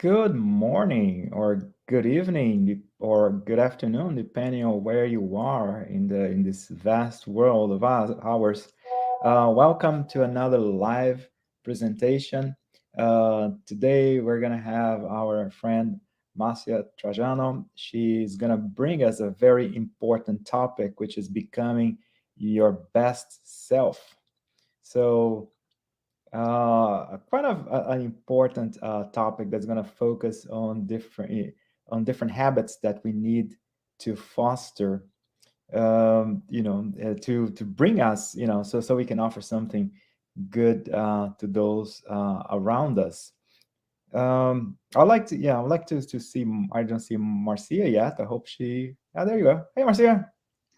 Good morning or good evening or good afternoon, depending on where you are in this vast world of ours. Welcome to another live presentation. Today we're gonna have our friend Marcia Trajano. She's gonna bring us a very important topic, which is becoming your best self. So an important topic that's going to focus on different habits that we need to foster, to bring us, so we can offer something good to those around us. I'd like to see. I don't see Marcia yet. I hope she. Ah, there you go. Hey, Marcia.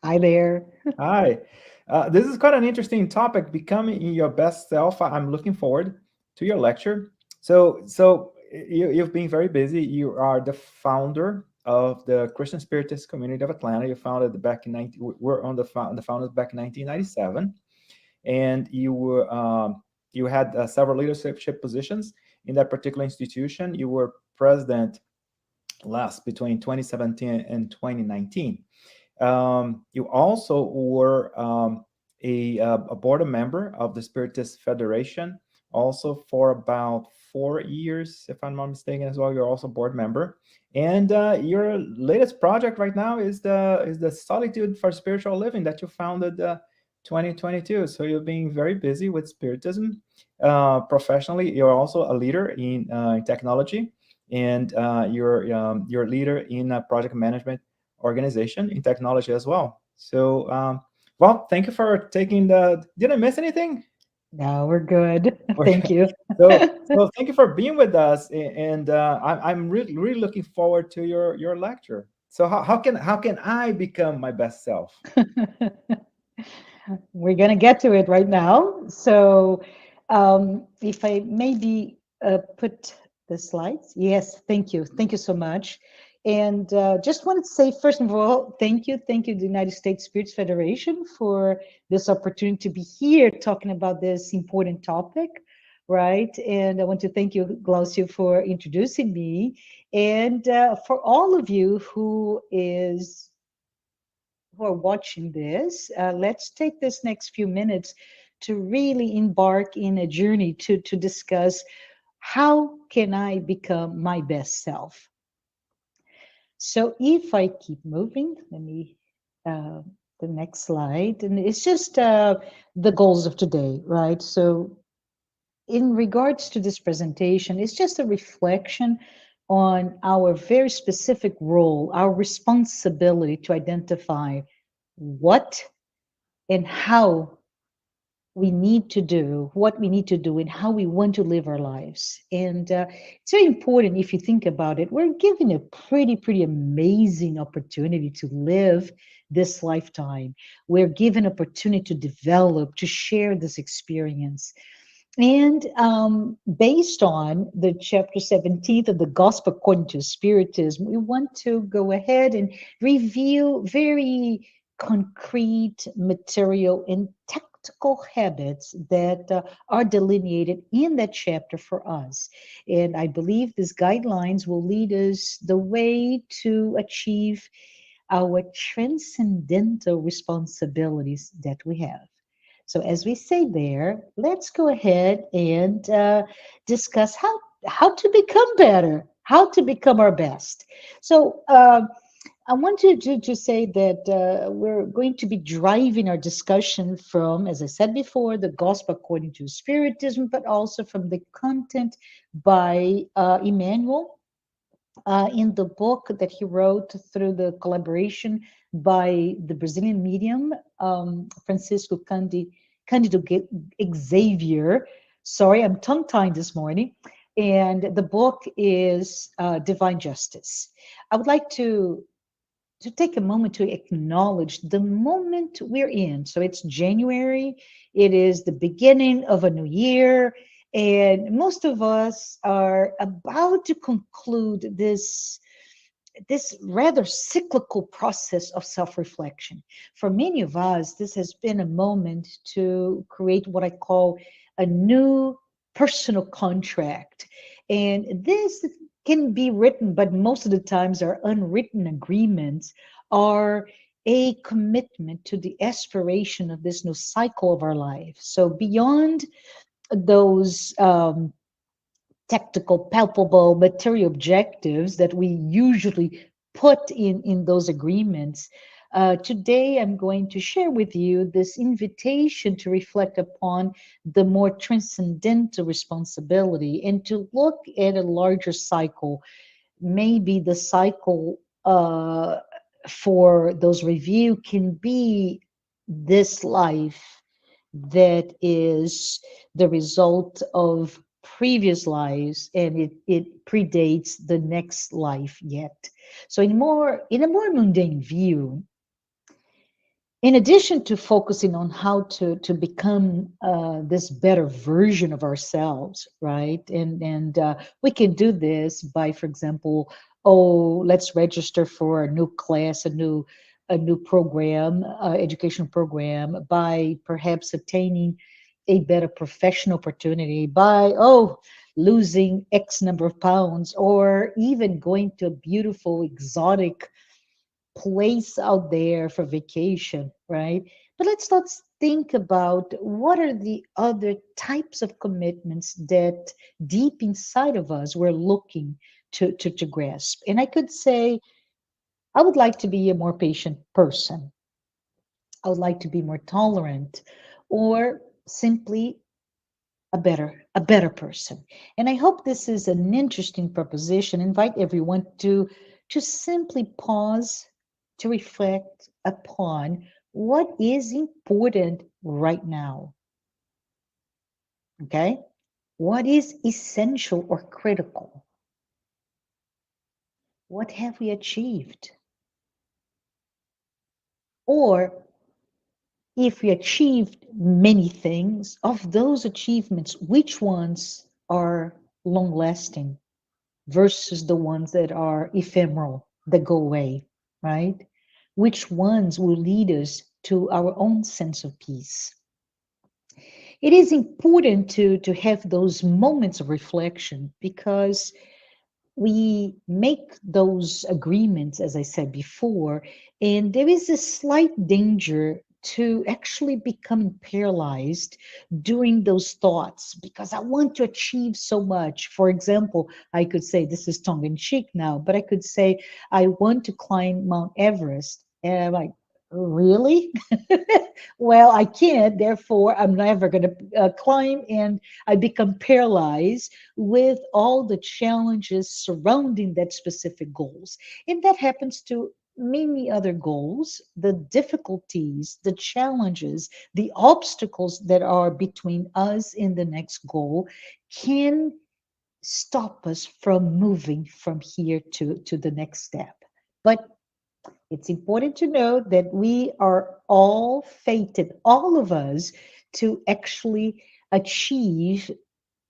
Hi there. Hi. This is quite an interesting topic, becoming your best self. I'm looking forward to your lecture. You've been very busy. You are the founder of the Christian Spiritist Community of Atlanta. You founded back in 19, we're on the founders back in 1997, and you had several leadership positions in that particular institution. You were president last between 2017 and 2019. You also were a board member of the Spiritist Federation, also for about 4 years, if I'm not mistaken, as well. You're also board member, and your latest project right now is the Solitude for Spiritual Living that you founded 2022. So you're being very busy with Spiritism professionally. You're also a leader in technology, and you're a leader in project management organization in technology as well. Well, thank you for taking the. Did I miss anything? No, we're good. Okay. Thank you. So thank you for being with us, and I'm really looking forward to your lecture. So how can I become my best self? We're going to get to it right now. So, if I maybe put the slides. Yes, thank you. Thank you so much. And just wanted to say, first of all, thank you. Thank you, the United States Spirits Federation, for this opportunity to be here talking about this important topic, right? And I want to thank you, Glaucio, for introducing me. And for all of you who are watching this, let's take this next few minutes to really embark in a journey to discuss how can I become my best self. So if I keep moving, let me uh, the next slide, and it's just the goals of today, right? So in regards to this presentation, it's just a reflection on our very specific role, our responsibility to identify what and how we need to do, what we need to do, and how we want to live our lives. And it's very important if you think about it. We're given a pretty amazing opportunity to live this lifetime. We're given opportunity to develop, to share this experience. And based on the chapter 17 of the Gospel according to Spiritism, we want to go ahead and review very concrete material and tactical habits that are delineated in that chapter for us. And I believe these guidelines will lead us the way to achieve our transcendental responsibilities that we have. So, as we say there, let's go ahead and discuss how to become better, how to become our best. So, I want to say that we're going to be driving our discussion from, as I said before, the Gospel according to Spiritism, but also from the content by Emmanuel in the book that he wrote through the collaboration by the Brazilian medium, Francisco Candido Xavier. Sorry, I'm tongue tied this morning. And the book is Divine Justice. I would like to take a moment to acknowledge the moment we're in. So it's January, it is the beginning of a new year, and most of us are about to conclude this rather cyclical process of self-reflection. For many of us, this has been a moment to create what I call a new personal contract. And this can be written, but most of the times our unwritten agreements are a commitment to the aspiration of this new cycle of our life. So beyond those tactical, palpable, material objectives that we usually put in those agreements, today I'm going to share with you this invitation to reflect upon the more transcendental responsibility and to look at a larger cycle. Maybe the cycle for those review can be this life that is the result of previous lives, and it predates the next life yet. So in a more mundane view, in addition to focusing on how to become this better version of ourselves, right? And we can do this by, for example, oh, let's register for a new class, a new program, education program, by perhaps attaining a better professional opportunity, by losing X number of pounds, or even going to a beautiful exotic place out there for vacation, right? But let's not think about what are the other types of commitments that deep inside of us we're looking to grasp. And I could say, I would like to be a more patient person. I would like to be more tolerant, or simply a better person. And I hope this is an interesting proposition. Invite everyone to simply pause, to reflect upon what is important right now. Okay? What is essential or critical? What have we achieved? Or if we achieved many things, of those achievements, which ones are long lasting versus the ones that are ephemeral, that go away, right? Which ones will lead us to our own sense of peace? It is important to have those moments of reflection, because we make those agreements, as I said before, and there is a slight danger to actually become paralyzed during those thoughts, because I want to achieve so much. For example, I could say, this is tongue in cheek now, but I could say, I want to climb Mount Everest. And I'm like, really? Well, I can't, therefore, I'm never going to climb. And I become paralyzed with all the challenges surrounding that specific goals. And that happens to many other goals, the difficulties, the challenges, the obstacles that are between us and the next goal can stop us from moving from here to the next step. But it's important to know that we are all fated, all of us, to actually achieve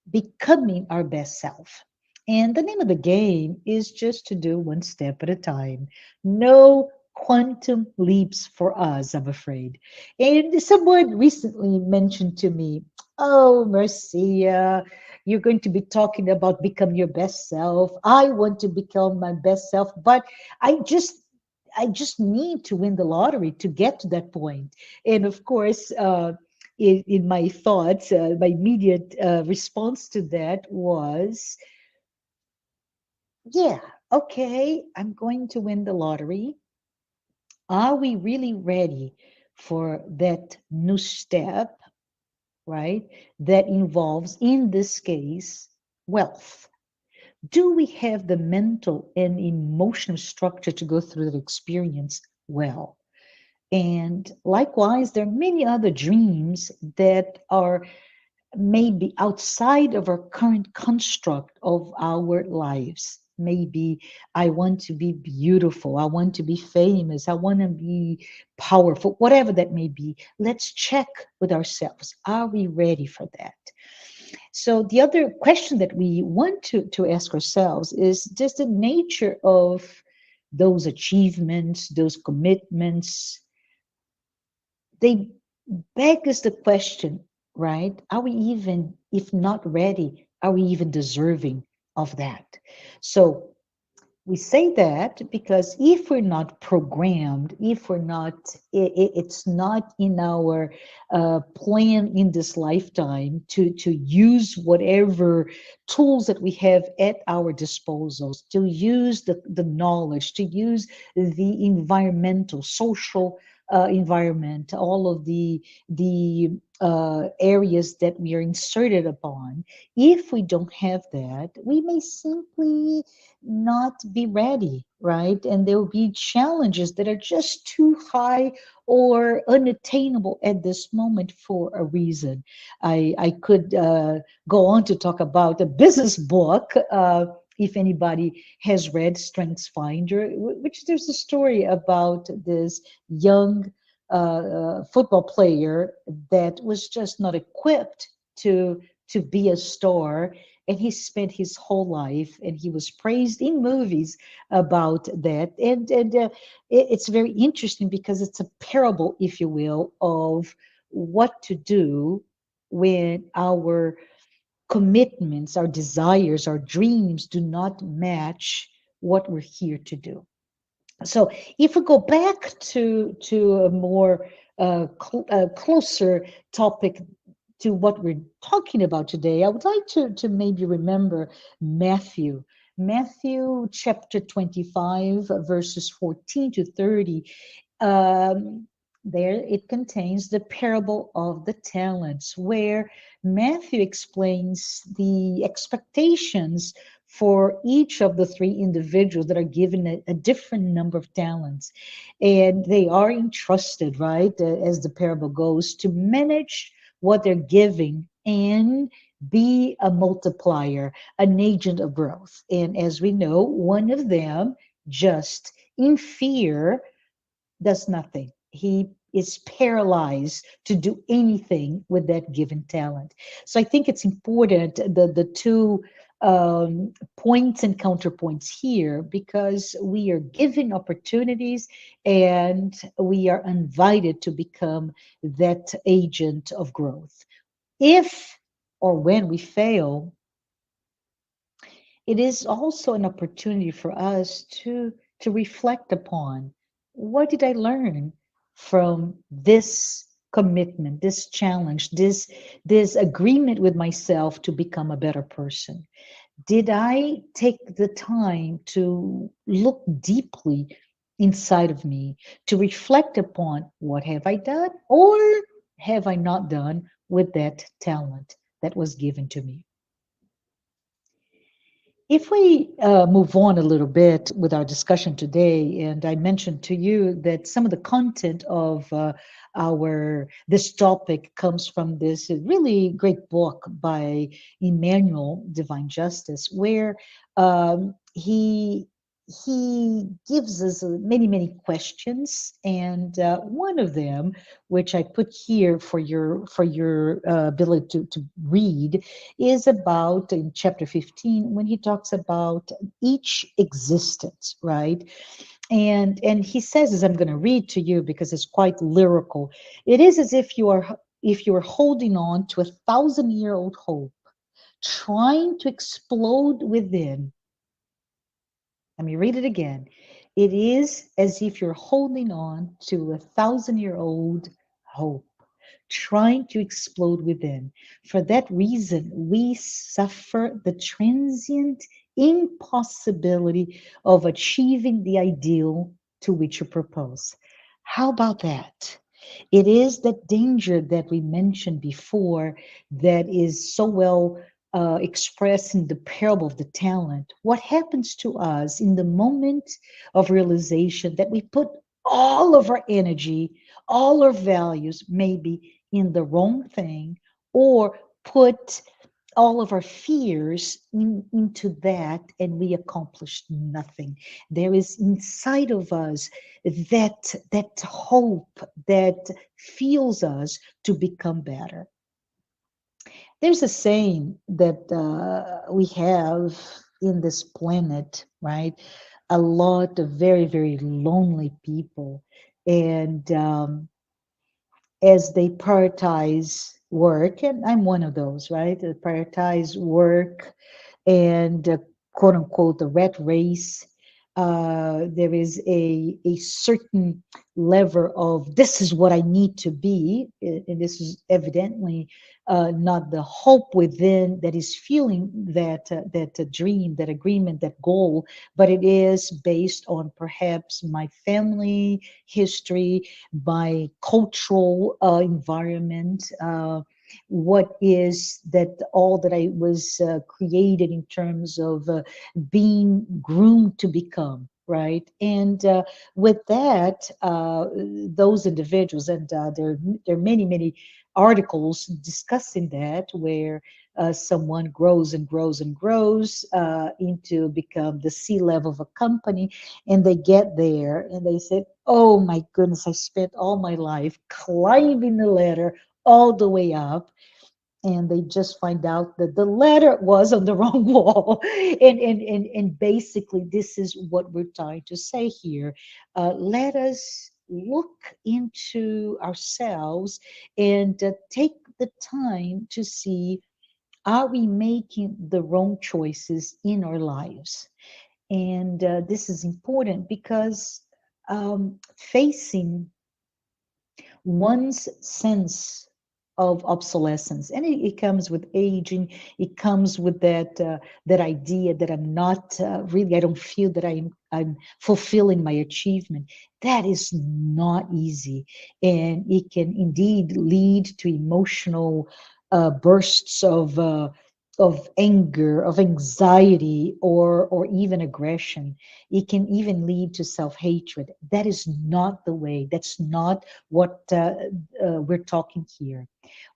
becoming our best self. And the name of the game is just to do one step at a time. No quantum leaps for us, I'm afraid. And someone recently mentioned to me, oh, Marcia, you're going to be talking about become your best self. I want to become my best self, but I just I just need to win the lottery to get to that point. And of course, in my thoughts, my immediate response to that was, yeah, okay, I'm going to win the lottery. Are we really ready for that new step, right? That involves, in this case, wealth. Do we have the mental and emotional structure to go through that experience well? And likewise, there are many other dreams that are maybe outside of our current construct of our lives. Maybe I want to be beautiful, I want to be famous, I want to be powerful, whatever that may be. Let's check with ourselves. Are we ready for that? So the other question that we want to ask ourselves is just the nature of those achievements, those commitments. They beg us the question, right? Are we even, if not ready, are we even deserving of that. So we say that because if we're not programmed, if we're not, it's not in our plan in this lifetime to use whatever tools that we have at our disposals, to use the knowledge, to use the environmental, social environment, all of the areas that we are inserted upon. If we don't have that, we may simply not be ready, right? And there will be challenges that are just too high or unattainable at this moment for a reason. I could go on to talk about a business book. If anybody has read Strengths Finder, which there's a story about this young football player that was just not equipped to be a star, and he spent his whole life, and he was praised in movies about that. And it's very interesting because it's a parable, if you will, of what to do when our commitments, our desires, our dreams do not match what we're here to do. So if we go back to a more closer topic to what we're talking about today, I would like to maybe remember Matthew chapter 25, verses 14 to 30. There it contains the parable of the talents, where Matthew explains the expectations for each of the three individuals that are given a different number of talents. And they are entrusted, right, as the parable goes, to manage what they're giving and be a multiplier, an agent of growth. And as we know, one of them, just in fear, does nothing. He is paralyzed to do anything with that given talent. So I think it's important, the two points and counterpoints here, because we are given opportunities and we are invited to become that agent of growth. If or when we fail, it is also an opportunity for us to reflect upon, what did I learn from this commitment, this challenge, this agreement with myself to become a better person? Did I take the time to look deeply inside of me, to reflect upon what have I done or have I not done with that talent that was given to me? If we move on a little bit with our discussion today, and I mentioned to you that some of the content of our this topic comes from this really great book by Emmanuel Divine Justice, where he gives us many questions, and one of them, which I put here for your ability to read, is about in chapter 15, when he talks about each existence, right? And he says, as I'm going to read to you because it's quite lyrical, it is as if you are holding on to 1,000-year-old hope, trying to explode within. Let me read it again. It is as if you're holding on to 1,000-year-old hope, trying to explode within. For that reason, we suffer the transient impossibility of achieving the ideal to which you propose. How about that? It is that danger that we mentioned before that is so well expressed in the parable of the talent. What happens to us in the moment of realization that we put all of our energy, all our values, maybe in the wrong thing, or put all of our fears into that, and we accomplished nothing. There is inside of us that hope that fuels us to become better. There's a saying that we have in this planet, right? A lot of very lonely people, and as they prioritize work, and I'm one of those, right? They prioritize work, and quote unquote the rat race. There is a certain level of this is what I need to be, and this is evidently not the hope within that is fueling that dream, that agreement, that goal, but it is based on perhaps my family history, my cultural environment. What is that all that I was created in terms of being groomed to become, right? And with that, those individuals, and there are many, many articles discussing that, where someone grows and grows and grows into become the C-level of a company, and they get there and they said, oh my goodness, I spent all my life climbing the ladder all the way up, and they just find out that the letter was on the wrong wall. And basically, this is what we're trying to say here. Let us look into ourselves and take the time to see, are we making the wrong choices in our lives? And this is important because facing one's sense of obsolescence, and it comes with aging, it comes with that idea that I'm not really, I don't feel that I'm fulfilling my achievement. That is not easy, and it can indeed lead to emotional bursts of anger, of anxiety, or even aggression. It can even lead to self-hatred. That is not the way. That's not what we're talking here.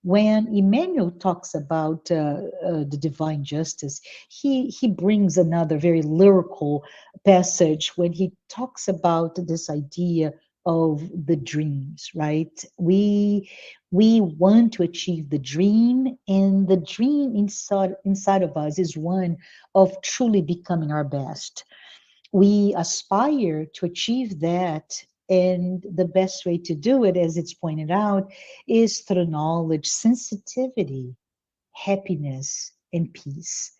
When Emmanuel talks about the divine justice, he brings another very lyrical passage when he talks about this idea of the dreams, right? We want to achieve the dream, and the dream inside of us is one of truly becoming our best. We aspire to achieve that, and the best way to do it, as it's pointed out, is through knowledge, sensitivity, happiness, and peace.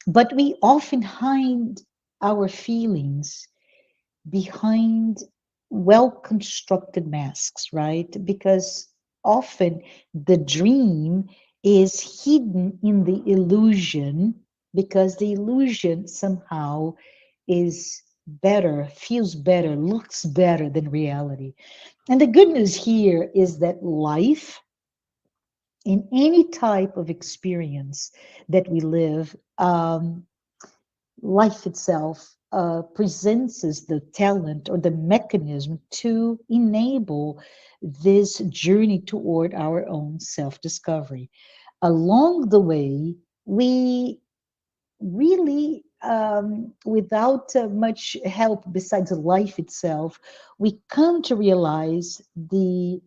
But we often hide our feelings behind well constructed masks, right? Because often the dream is hidden in the illusion, because the illusion somehow is better, feels better, looks better than reality. And the good news here is that life, in any type of experience that we live, life itself presents us the talent or the mechanism to enable this journey toward our own self-discovery. Along the way, we really, without much help besides life itself, we come to realize the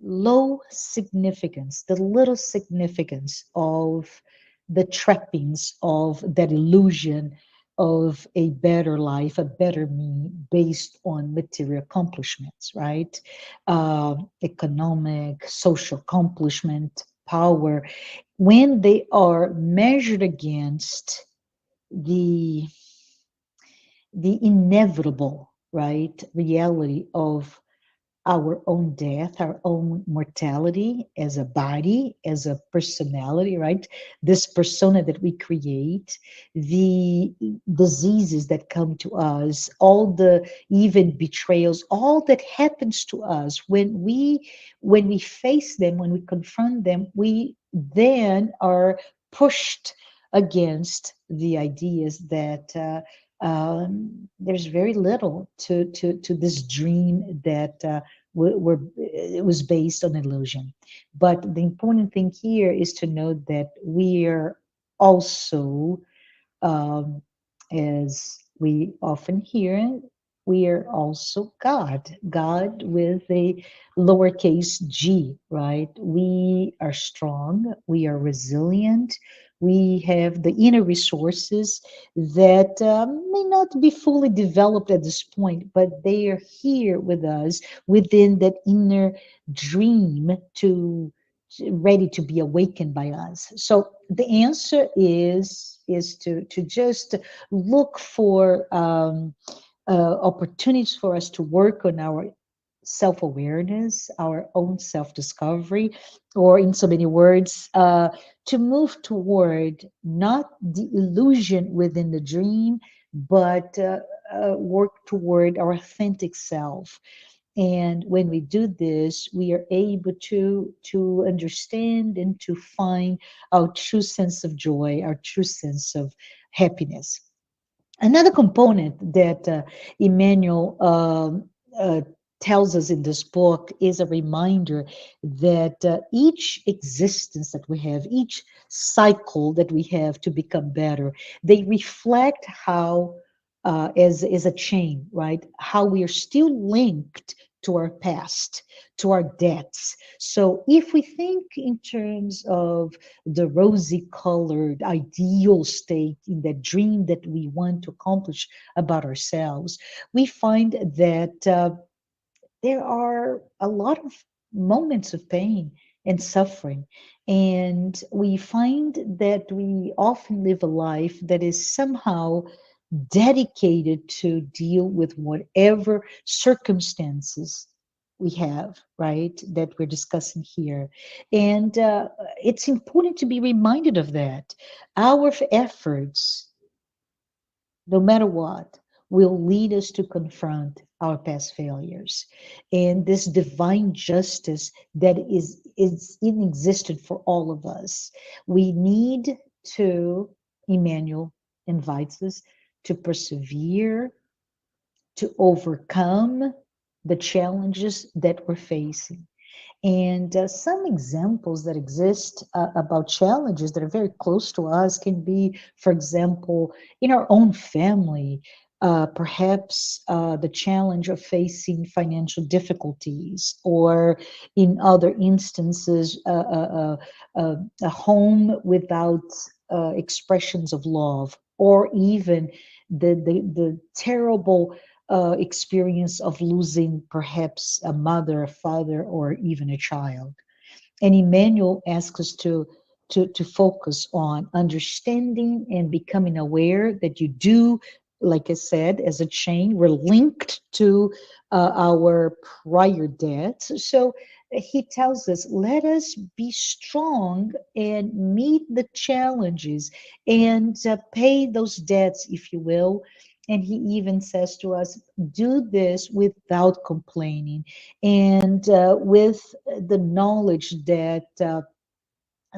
low significance, the little significance of the trappings of that illusion of a better life, a better me based on material accomplishments, right? Economic, social accomplishment, power, when they are measured against the inevitable, right, reality of our own death, our own mortality as a body, as a personality, right? This persona that we create, the diseases that come to us, all the even betrayals, all that happens to us when we face them, when we confront them, we then are pushed against the ideas that there's very little to this dream that it was based on illusion. But the important thing here is to note that we are also, um, as we often hear, we are also God, God with a lowercase g, right? We are strong, we are resilient, we have the inner resources that may not be fully developed at this point, but they are here with us within that inner dream ready to be awakened by us. So the answer is to just look for opportunities for us to work on our self-awareness, our own self-discovery, or in so many words, to move toward not the illusion within the dream, but work toward our authentic self. And when we do this, we are able to understand and to find our true sense of joy, our true sense of happiness. Another component that Emmanuel tells us in this book is a reminder that each existence that we have, each cycle that we have to become better, they reflect how, as a chain, right? How we are still linked to our past, to our debts. So if we think in terms of the rosy colored ideal state in that dream that we want to accomplish about ourselves, we find that there are a lot of moments of pain and suffering. And we find that we often live a life that is somehow dedicated to deal with whatever circumstances we have, right, that we're discussing here. And it's important to be reminded of that. Our efforts, no matter what, will lead us to confront our past failures. And this divine justice that is inexistent for all of us. We need to, Emmanuel invites us to persevere, to overcome the challenges that we're facing. And some examples that exist about challenges that are very close to us can be, for example, in our own family, perhaps the challenge of facing financial difficulties, or in other instances, a home without expressions of love, or even the terrible experience of losing perhaps a mother, a father, or even a child. And Emmanuel asks us to focus on understanding and becoming aware that you do, like I said, as a chain, we're linked to our prior debts. So he tells us, let us be strong and meet the challenges and pay those debts, if you will. And he even says to us, do this without complaining, and with the knowledge that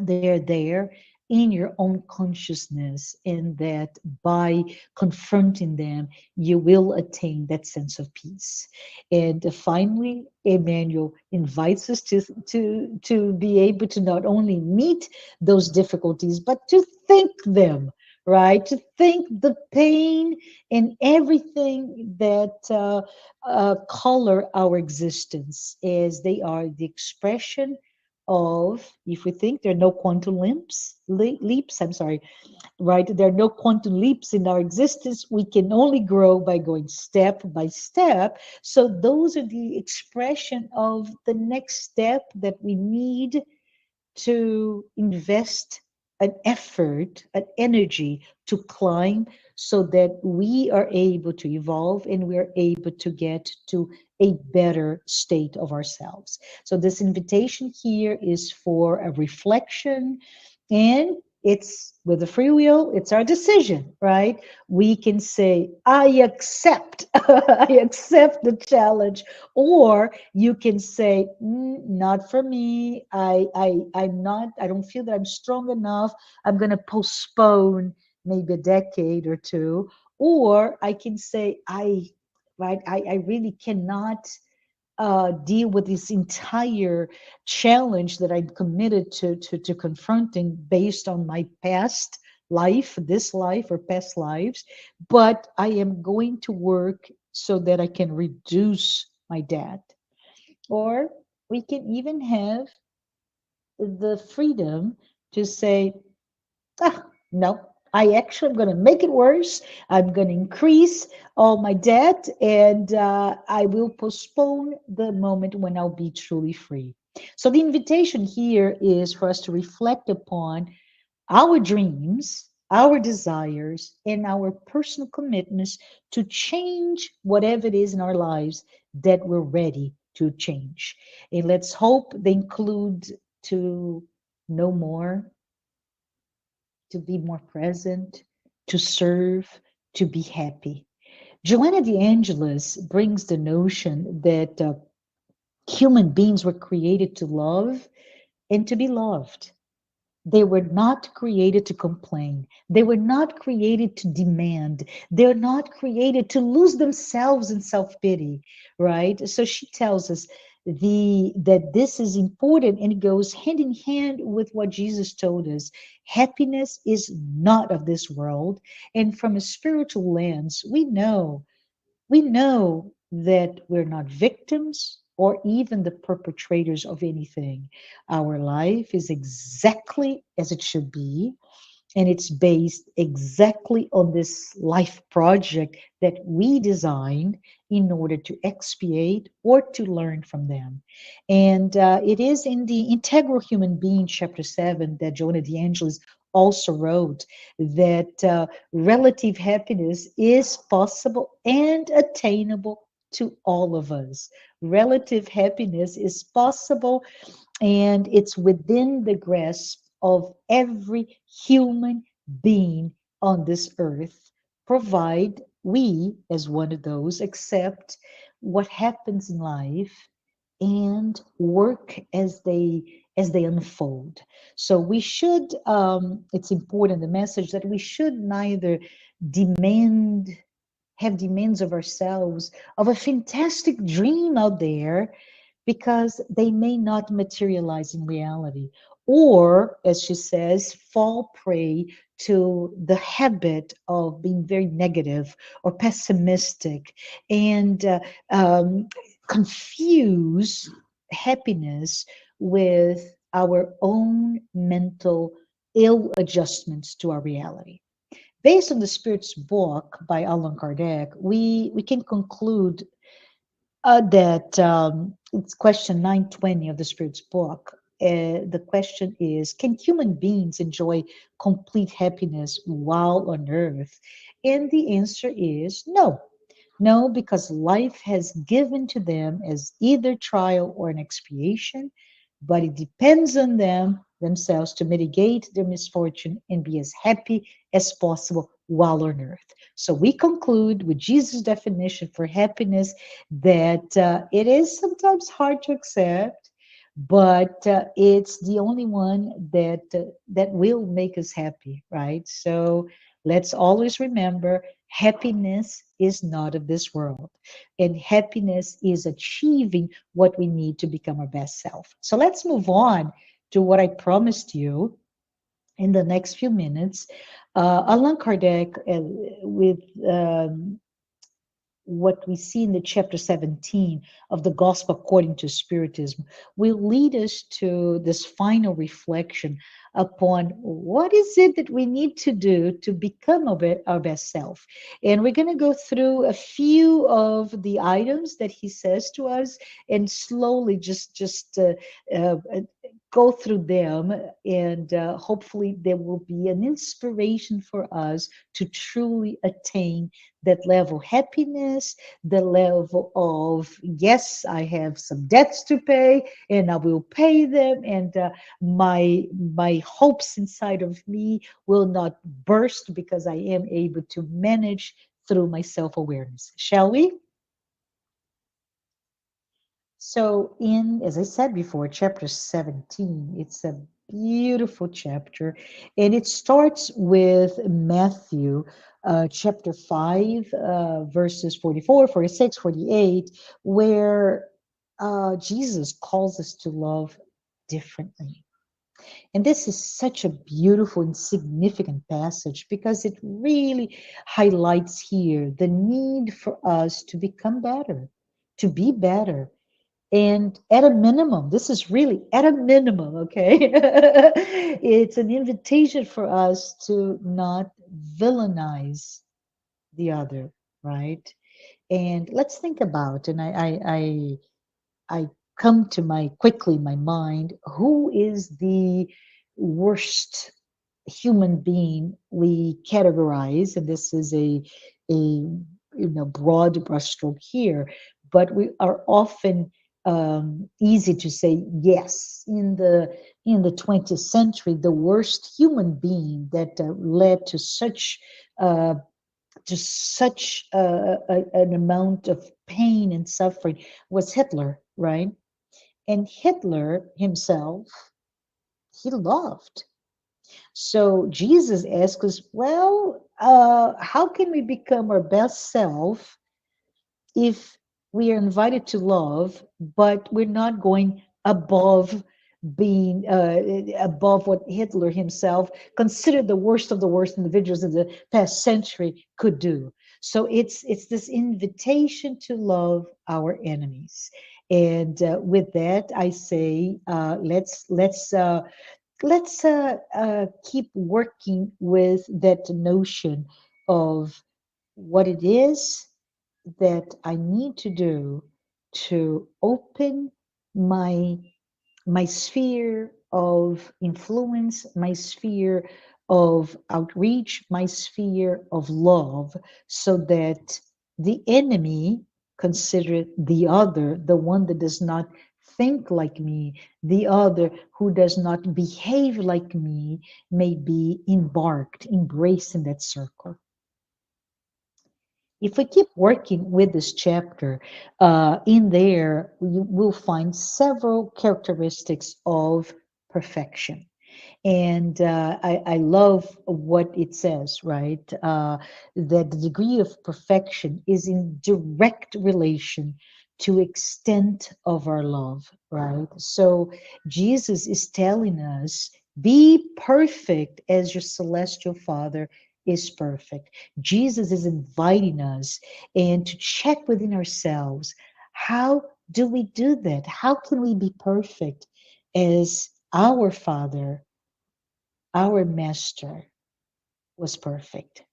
they're there in your own consciousness, and that by confronting them, you will attain that sense of peace. And finally, Emmanuel invites us to be able to not only meet those difficulties, but to think them, right? To think the pain and everything that color our existence, as they are the expression of, if we think there are no quantum leaps, I'm sorry, right? There are no quantum leaps in our existence. We can only grow by going step by step. So those are the expression of the next step that we need to invest an effort, an energy to climb, so that we are able to evolve and we are able to get to a better state of ourselves. So this invitation here is for a reflection, and it's with the free will, it's our decision, right? We can say, I accept, I accept the challenge, or you can say, not for me. I'm not, I don't feel that I'm strong enough. I'm going to postpone maybe a decade or two. Or I can say, I really cannot deal with this entire challenge that I'm committed to confronting based on my past life, this life or past lives, but I am going to work so that I can reduce my debt. Or we can even have the freedom to say, no, I actually am going to make it worse. I'm going to increase all my debt, and I will postpone the moment when I'll be truly free. So the invitation here is for us to reflect upon our dreams, our desires, and our personal commitments to change whatever it is in our lives that we're ready to change. And let's hope they include to know more, to be more present, to serve, to be happy. Joanna de Angelis brings the notion that human beings were created to love and to be loved. They were not created to complain. They were not created to demand. They're not created to lose themselves in self-pity, right? So she tells us that this is important, and it goes hand in hand with what Jesus told us. Happiness is not of this world. And from a spiritual lens, we know that we're not victims or even the perpetrators of anything. Our life is exactly as it should be, and it's based exactly on this life project that we designed in order to expiate or to learn from them. And it is in the Integral Human Being, chapter 7, that Joanna de Angelis also wrote that relative happiness is possible and attainable to all of us. Relative happiness is possible, and it's within the grasp of every human being on this earth, provide we, as one of those, accept what happens in life and work as they unfold. So we should, it's important, the message that we should neither demand have demands of ourselves of a fantastic dream out there, because they may not materialize in reality. Or, as she says, fall prey to the habit of being very negative or pessimistic, and confuse happiness with our own mental ill adjustments to our reality. Based on the Spirit's book by Allan Kardec, we can conclude that it's question 920 of the Spirit's book. The question is, can human beings enjoy complete happiness while on earth? And the answer is no. No, because life has given to them as either trial or an expiation, but it depends on them themselves to mitigate their misfortune and be as happy as possible while on earth. So we conclude with Jesus' definition for happiness that it is sometimes hard to accept, but it's the only one that will make us happy, right? So let's always remember, happiness is not of this world, and happiness is achieving what we need to become our best self. So let's move on to what I promised you in the next few minutes. Allan Kardec, with what we see in the chapter 17 of the Gospel according to Spiritism, will lead us to this final reflection upon what is it that we need to do to become our best self. And we're going to go through a few of the items that he says to us, and slowly just uh, go through them, and hopefully there will be an inspiration for us to truly attain that level of happiness, the level of, yes, I have some debts to pay and I will pay them, and my hopes inside of me will not burst because I am able to manage through my self-awareness. Shall we? So, as I said before, chapter 17, it's a beautiful chapter, and it starts with Matthew chapter 5, verses 44, 46, 48, where Jesus calls us to love differently. And this is such a beautiful and significant passage, because it really highlights here the need for us to become better, to be better. And at a minimum, this is really at a minimum, okay? It's an invitation for us to not villainize the other, right? And let's think about, and I come to my mind, who is the worst human being we categorize, and this is a broad brushstroke here, but we are often easy to say yes. In the 20th century, the worst human being that led to such uh, an amount of pain and suffering was Hitler, right? And Hitler himself, he loved. So Jesus asks us, well, how can we become our best self if we are invited to love, but we're not going above being above what Hitler himself considered the worst of the worst individuals in the past century could do. So it's this invitation to love our enemies. And with that, I say let's keep working with that notion of what it is that I need to do to open my my sphere of influence, my sphere of outreach, my sphere of love, so that the enemy, consider the other, the one that does not think like me, the other who does not behave like me, may be embraced in that circle. If we keep working with this chapter, in there you will find several characteristics of perfection. And I love what it says, right? That the degree of perfection is in direct relation to extent of our love, right? So Jesus is telling us, be perfect as your celestial Father is perfect. Jesus is inviting us and to check within ourselves, how do we do that? How can we be perfect as our Father, our Master, was perfect?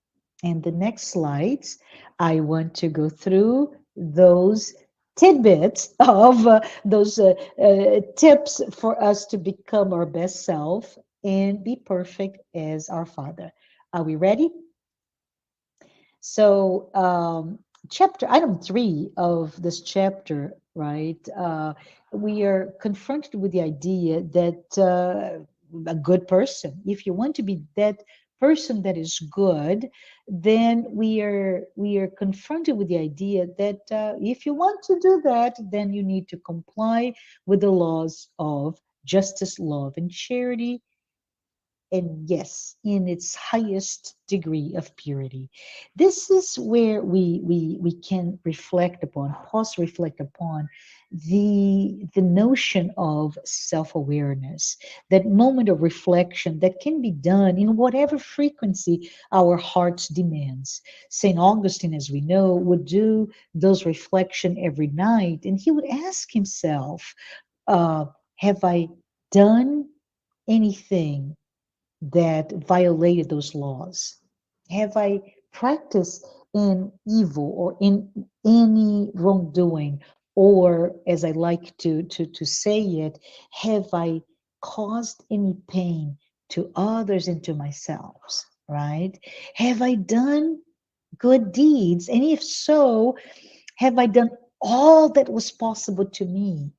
And the next slides, I want to go through those tidbits of those tips for us to become our best self and be perfect as our Father. Are we ready? So, chapter item 3 of this chapter, right? We are confronted with the idea that a good person, if you want to be that person that is good, then we are confronted with the idea that if you want to do that, then you need to comply with the laws of justice, love, and charity, and yes, in its highest degree of purity. This is where we can reflect upon, pause, reflect upon the notion of self-awareness, that moment of reflection that can be done in whatever frequency our hearts demands. St. Augustine, as we know, would do those reflection every night, and he would ask himself, uh, have I done anything that violated those laws? Have I practiced in evil or in any wrongdoing? Or, as I like to say it, have I caused any pain to others and to myself? Right? Have I done good deeds? And if so, have I done all that was possible to me?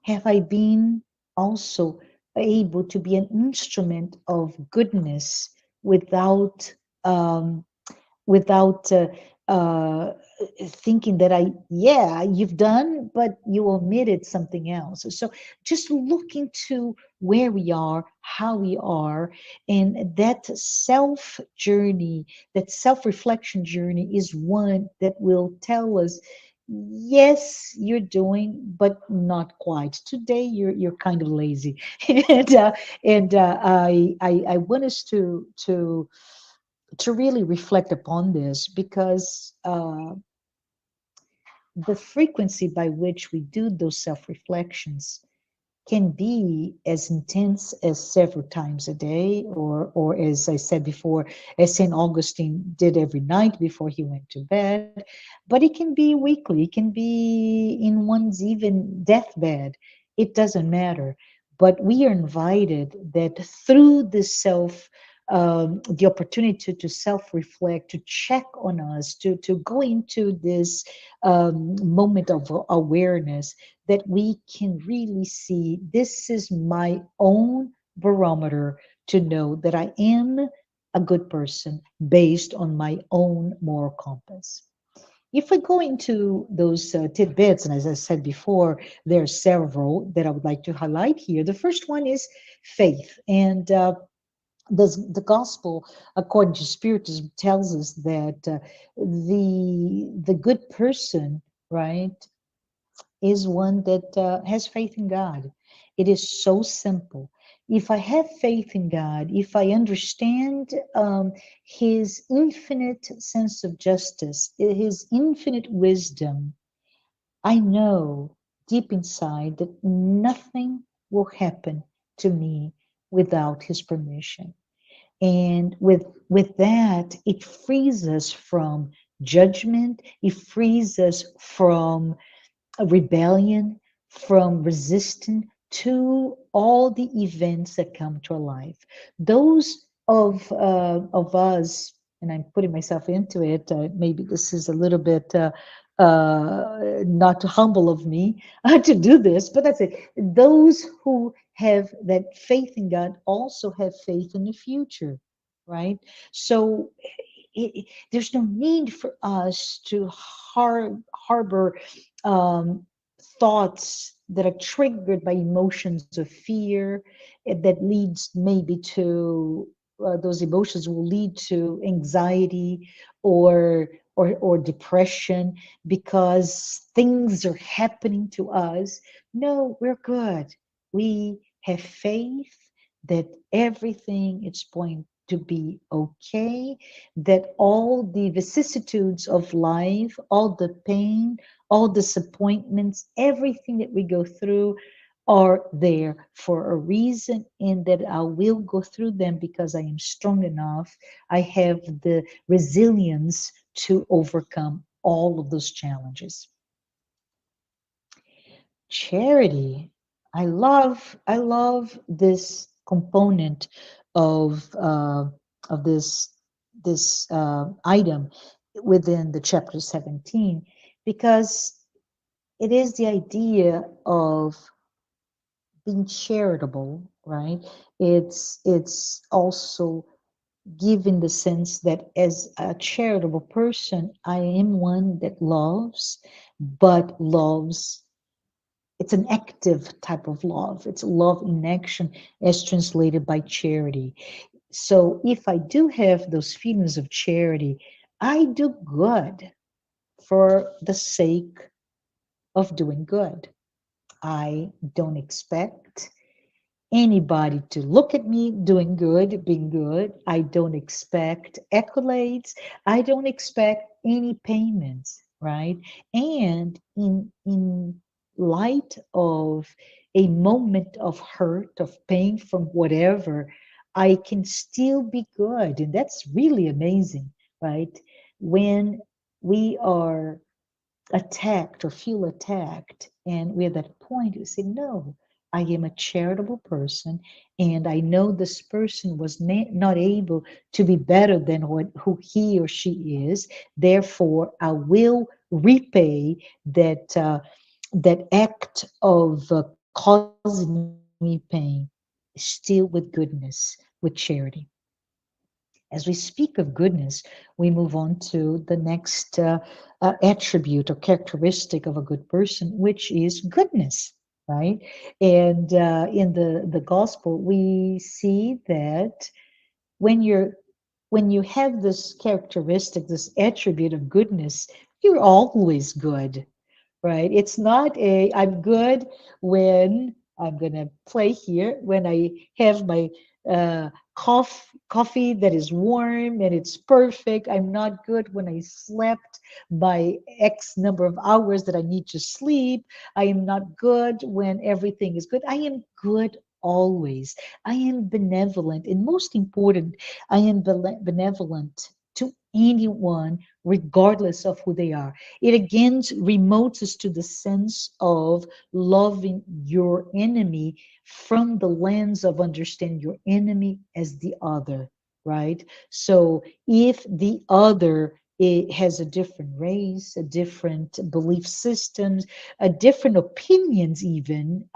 Have I been also able to be an instrument of goodness without um, without thinking that yeah, you've done, but you omitted something else. So just look into where we are, how we are, and that self journey, that self reflection journey is one that will tell us, yes, you're doing, but not quite. Today, you're kind of lazy, and I want us to really reflect upon this, because the frequency by which we do those self reflections can be as intense as several times a day, or as I said before, as St. Augustine did every night before he went to bed. But it can be weekly, it can be in one's even deathbed. It doesn't matter. But we are invited that through this the opportunity to self-reflect, to check on us, to go into this moment of awareness, that we can really see this is my own barometer to know that I am a good person based on my own moral compass. If we go into those tidbits, and as I said before, there are several that I would like to highlight here. The first one is faith. And the gospel, according to Spiritism, tells us that the good person, right, is one that has faith in God. It is so simple. If I have faith in God, if I understand His infinite sense of justice, His infinite wisdom, I know deep inside that nothing will happen to me without His permission. And with that, it frees us from judgment. It frees us from a rebellion, from resistance to all the events that come to our life. Those of us, and I'm putting myself into it. Maybe this is a little bit not humble of me to do this, but that's it. Those who have that faith in God also have faith in the future, right? So there's no need for us to harbor um, thoughts that are triggered by emotions of fear, that leads maybe to those emotions will lead to anxiety or or depression because things are happening to us. No, we're good. We have faith that everything is going to be okay, that all the vicissitudes of life, all the pain, all disappointments, everything that we go through are there for a reason, and that I will go through them because I am strong enough. I have the resilience to overcome all of those challenges. Charity. I love this component of this item within the chapter 17, because it is the idea of being charitable, right? It's also given the sense that as a charitable person, I am one that loves, but loves, it's an active type of love. It's love in action as translated by charity. So if I do have those feelings of charity, I do good for the sake of doing good. I don't expect anybody to look at me doing good, being good. I don't expect accolades. I don't expect any payments, right? And in light of a moment of hurt, of pain from whatever, I can still be good. And that's really amazing, right? When we are attacked or feel attacked, and we're at that point, we say, no, I am a charitable person, and I know this person was not able to be better than who he or she is. Therefore, I will repay that act of causing me pain still with goodness, with charity. As we speak of goodness, we move on to the next attribute or characteristic of a good person, which is goodness, right? And in the gospel, we see that when you're when you have this characteristic, this attribute of goodness, you're always good, right? It's not I'm good when I'm gonna play here when I have coffee that is warm and it's perfect. I'm not good when I slept by X number of hours that I need to sleep. I am not good when everything is good. I am good always. I am benevolent. And most important, I am benevolent to anyone, regardless of who they are. It again remotes us to the sense of loving your enemy from the lens of understanding your enemy as the other, right? So if the other, it has a different race, a different belief systems, a different opinions, even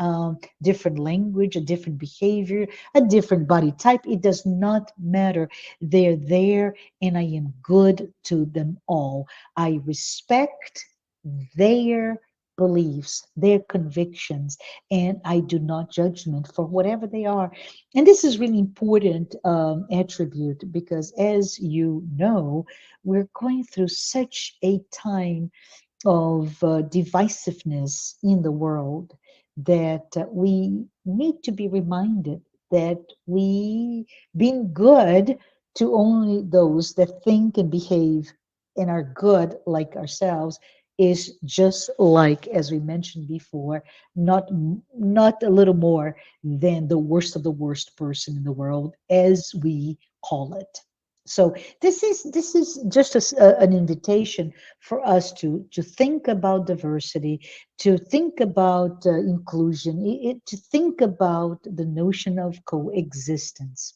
different language, a different behavior, a different body type. It does not matter. They're there, and I am good to them all. I respect their beliefs, their convictions, and I do not judgment for whatever they are. And this is really important attribute, because as you know, we're going through such a time of divisiveness in the world that we need to be reminded that we being good to only those that think and behave and are good like ourselves is just like, as we mentioned before, not a little more than the worst of the worst person in the world, as we call it. So this is just an invitation for us to think about diversity, to think about inclusion, to think about the notion of coexistence.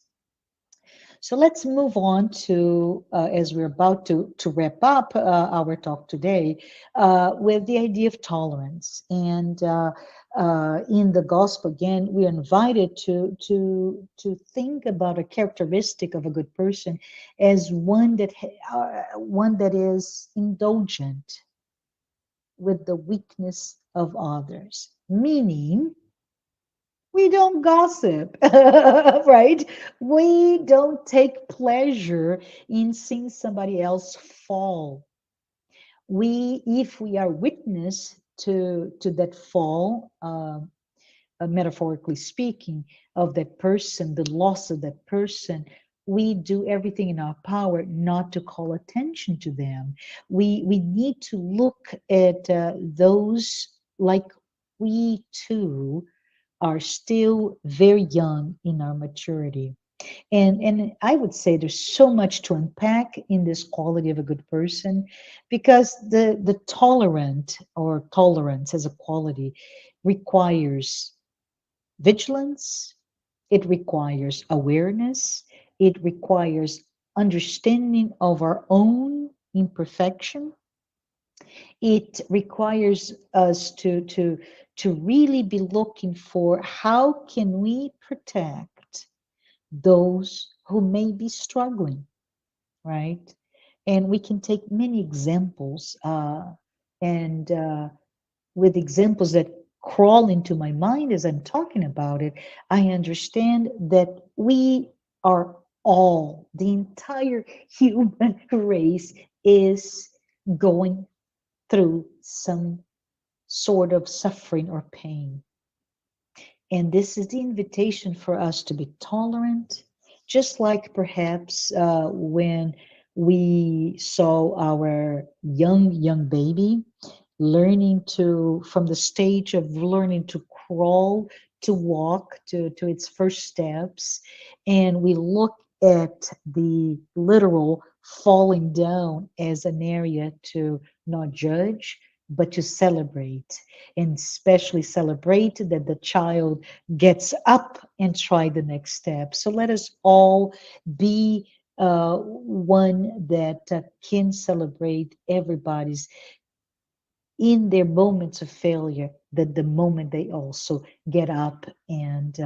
So let's move on to, as we're about to wrap up our talk today, with the idea of tolerance. And in the gospel, again, we are invited to think about a characteristic of a good person as one that is indulgent with the weakness of others, meaning we don't gossip, right? We don't take pleasure in seeing somebody else fall. If we are witness to that fall, metaphorically speaking, of that person, the loss of that person, we do everything in our power not to call attention to them. We need to look at those like we too are still very young in our maturity. And I would say there's so much to unpack in this quality of a good person, because the tolerant, or tolerance as a quality, requires vigilance, it requires awareness, it requires understanding of our own imperfection. It requires us to really be looking for how can we protect those who may be struggling, right? And we can take many examples, and with examples that crawl into my mind as I'm talking about it, I understand that we are all, the entire human race is going through some sort of suffering or pain. And this is the invitation for us to be tolerant, just like perhaps when we saw our young baby learning to, from the stage of learning to crawl, to walk, to its first steps, and we look at the literal falling down as an area to not judge, but to celebrate, and especially celebrate that the child gets up and try the next step. So let us all be one that can celebrate everybody's, in their moments of failure, that the moment they also get up and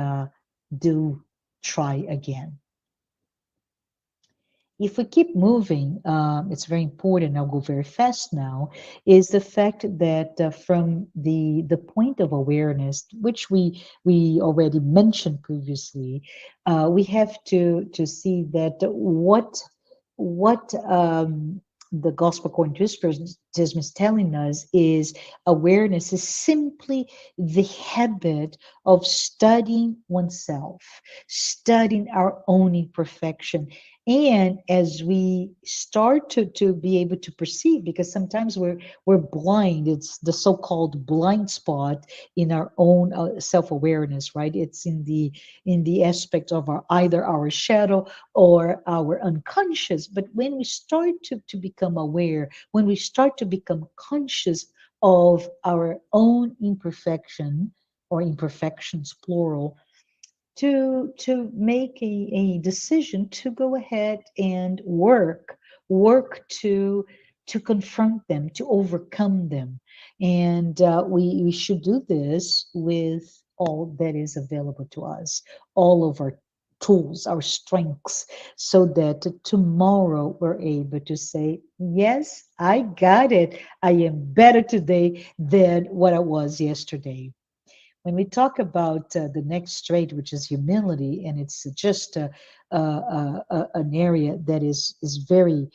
do try again. If we keep moving, it's very important, I'll go very fast now, is the fact that from the point of awareness, which we already mentioned previously, we have to see that what the gospel according to Spiritism is telling us is awareness is simply the habit of studying oneself, studying our own imperfection. And as we start to be able to perceive, because sometimes we're blind, it's the so-called blind spot in our own self-awareness, right? It's in the aspect of our either our shadow or our unconscious. But when we start to become aware, when we start to become conscious of our own imperfection or imperfections plural, to make a decision to go ahead and work to confront them, to overcome them. And we should do this with all that is available to us, all of our tools, our strengths, so that tomorrow we're able to say, yes, I got it. I am better today than what I was yesterday. When we talk about the next trait, which is humility, and it's just an area that is very,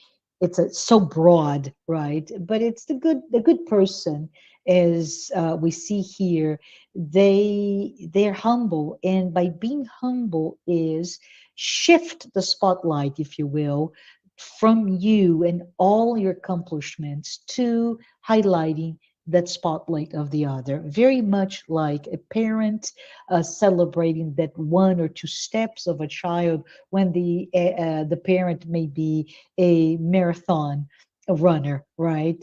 so broad, right? But it's the good person, as we see here, they're humble, and by being humble is shift the spotlight, if you will, from you and all your accomplishments to highlighting that spotlight of the other, very much like a parent celebrating that one or two steps of a child when the parent may be a marathon runner, right?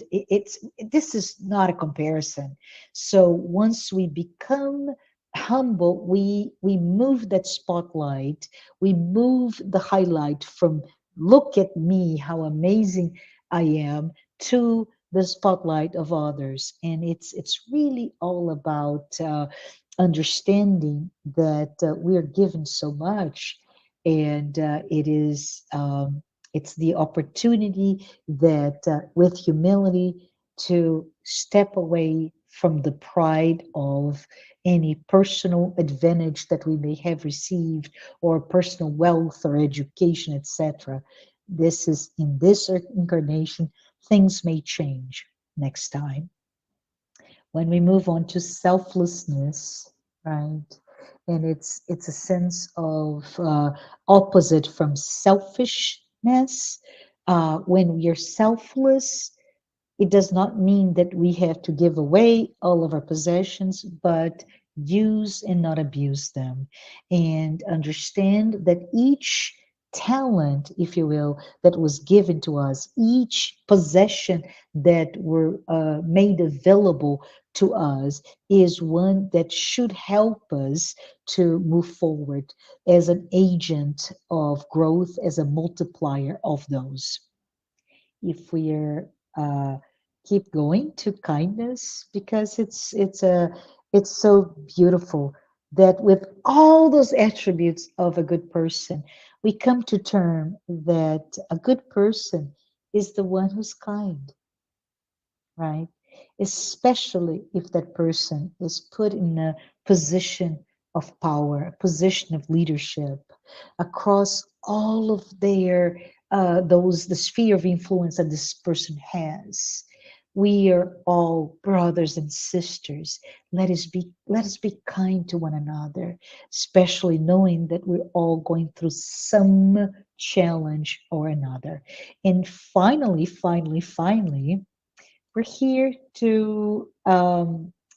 This is not a comparison. So once we become humble, we move that spotlight, we move the highlight from look at me, how amazing I am, to the spotlight of others. And it's really all about understanding that we are given so much, and it's the opportunity that with humility to step away from the pride of any personal advantage that we may have received, or personal wealth or education, etc. This is in this incarnation. Things may change next time. When we move on to selflessness, right? And it's a sense of opposite from selfishness. When we are selfless, it does not mean that we have to give away all of our possessions, but use and not abuse them. And understand that each talent, if you will, that was given to us, each possession that were made available to us, is one that should help us to move forward as an agent of growth, as a multiplier of those. If we are keep going to kindness, because it's so beautiful that with all those attributes of a good person, we come to term that a good person is the one who's kind, right? Especially if that person is put in a position of power, a position of leadership across all of their the sphere of influence that this person has. We are all brothers and sisters. Let us be kind to one another, especially knowing that we're all going through some challenge or another. And finally, we're here to,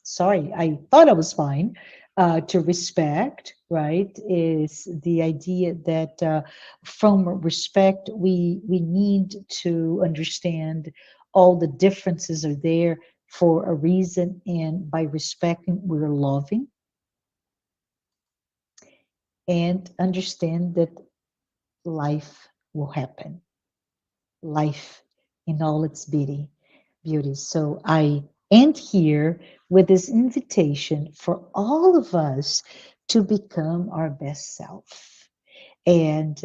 sorry, I thought I was fine, to respect, right? Is the idea that from respect, we need to understand all the differences are there for a reason, and by respecting, we're loving, and understand that life will happen. Life in all its beauty. So I end here with this invitation for all of us to become our best self. And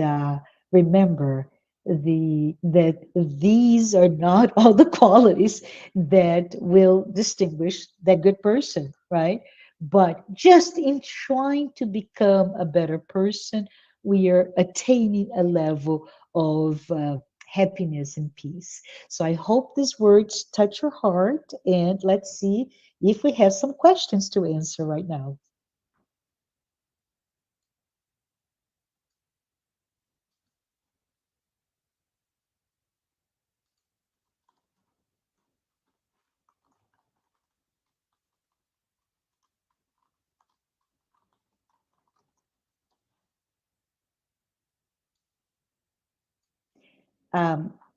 remember that these are not all the qualities that will distinguish that good person, right? But just in trying to become a better person, we are attaining a level of happiness and peace. So I hope these words touch your heart, and let's see if we have some questions to answer right now.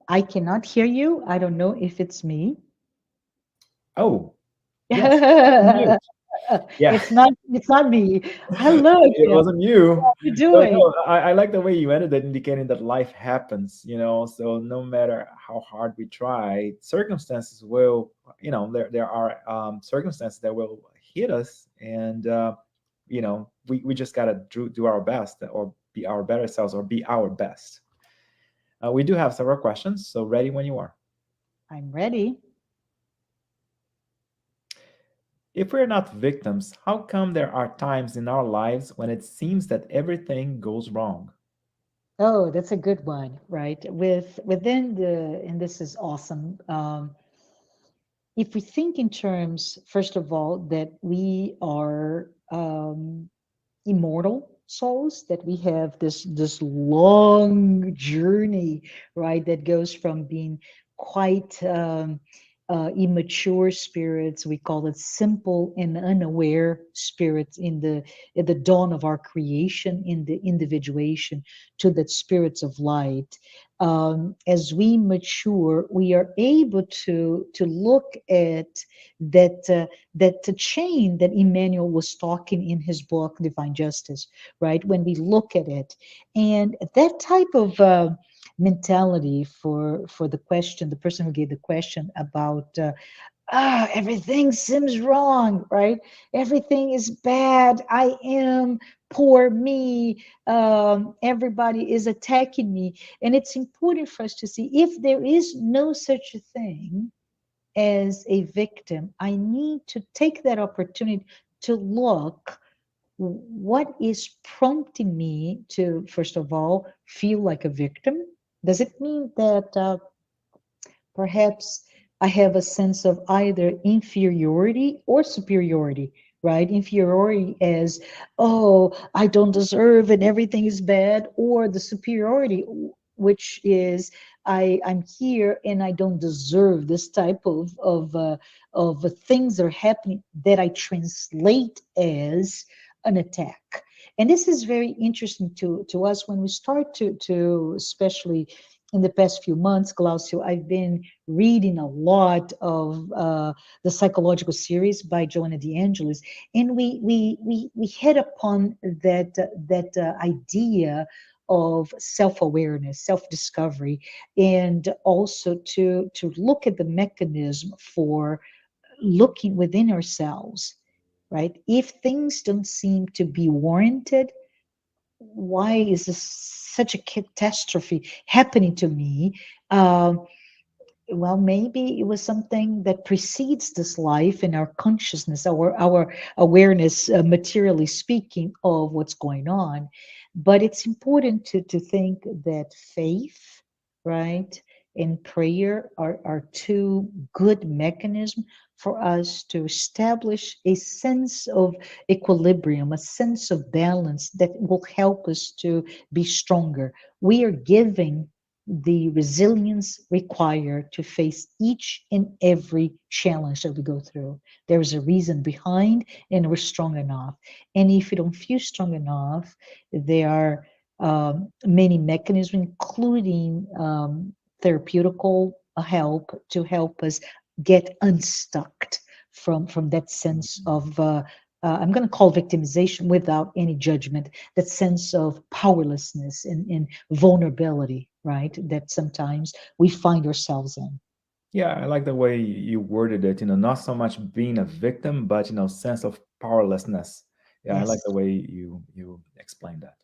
I cannot hear you. I don't know if it's me. Oh, yes, mute. Yeah. It's not me. Hello It again. wasn't you. How you So doing? no, I like the way you ended it, indicating that life happens, so no matter how hard we try, circumstances will, there are circumstances that will hit us, and we just gotta do our best, or be our better selves, or be our best. We do have several questions, so ready when you are. I'm ready. If we're not victims, how come there are times in our lives when it seems that everything goes wrong? Oh, that's a good one, right? Within the, and this is awesome. If we think in terms, first of all, that we are immortal souls, that we have this long journey, right, that goes from being quite immature spirits, we call it simple and unaware spirits, in the dawn of our creation, in the individuation, to the spirits of light. As we mature, we are able to look at that the chain that Emmanuel was talking in his book Divine Justice, right? When we look at it, and that type of mentality for the question, the person who gave the question about everything seems wrong, right? Everything is bad. I am poor me. Everybody is attacking me, and it's important for us to see if there is no such a thing as a victim, I need to take that opportunity to look what is prompting me to, first of all, feel like a victim. Does it mean that perhaps I have a sense of either inferiority or superiority, right? Inferiority as, oh, I don't deserve and everything is bad, or the superiority, which is, I'm here and I don't deserve this type of things that are happening that I translate as an attack. And this is very interesting to us when we start to especially in the past few months, Glaucio, I've been reading a lot of the psychological series by Joanna DeAngelis, and we hit upon that idea of self-awareness, self-discovery, and also to look at the mechanism for looking within ourselves, right? If things don't seem to be warranted, why is this such a catastrophe happening to me? Well, maybe it was something that precedes this life in our consciousness, our awareness, materially speaking, of what's going on. But it's important to think that faith, right, and prayer are two good mechanisms for us to establish a sense of equilibrium, a sense of balance that will help us to be stronger. We are giving the resilience required to face each and every challenge that we go through. There is a reason behind, and we're strong enough. And if you don't feel strong enough, there are many mechanisms, including therapeutical help, to help us get unstuck from that sense of I'm going to call victimization without any judgment, that sense of powerlessness and vulnerability, right? That sometimes we find ourselves in. Yeah, I like the way you worded it, not so much being a victim, but sense of powerlessness. Yeah, I like the Yes. way you explained that.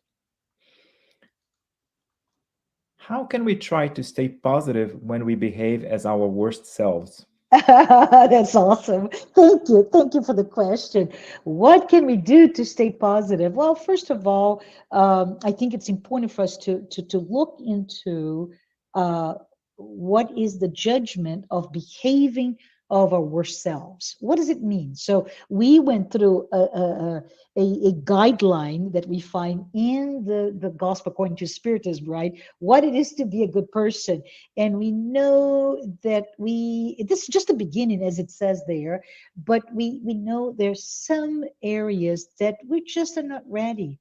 How can we try to stay positive when we behave as our worst selves? That's awesome. Thank you. Thank you for the question. What can we do to stay positive? Well, first of all, I think it's important for us to look into uh, what is the judgment of behaving of our worst selves? What does it mean? So we went through a guideline that we find in the gospel according to Spiritism, right? What it is to be a good person. And we know that this is just the beginning, as it says there, but we know there's some areas that we just are not ready.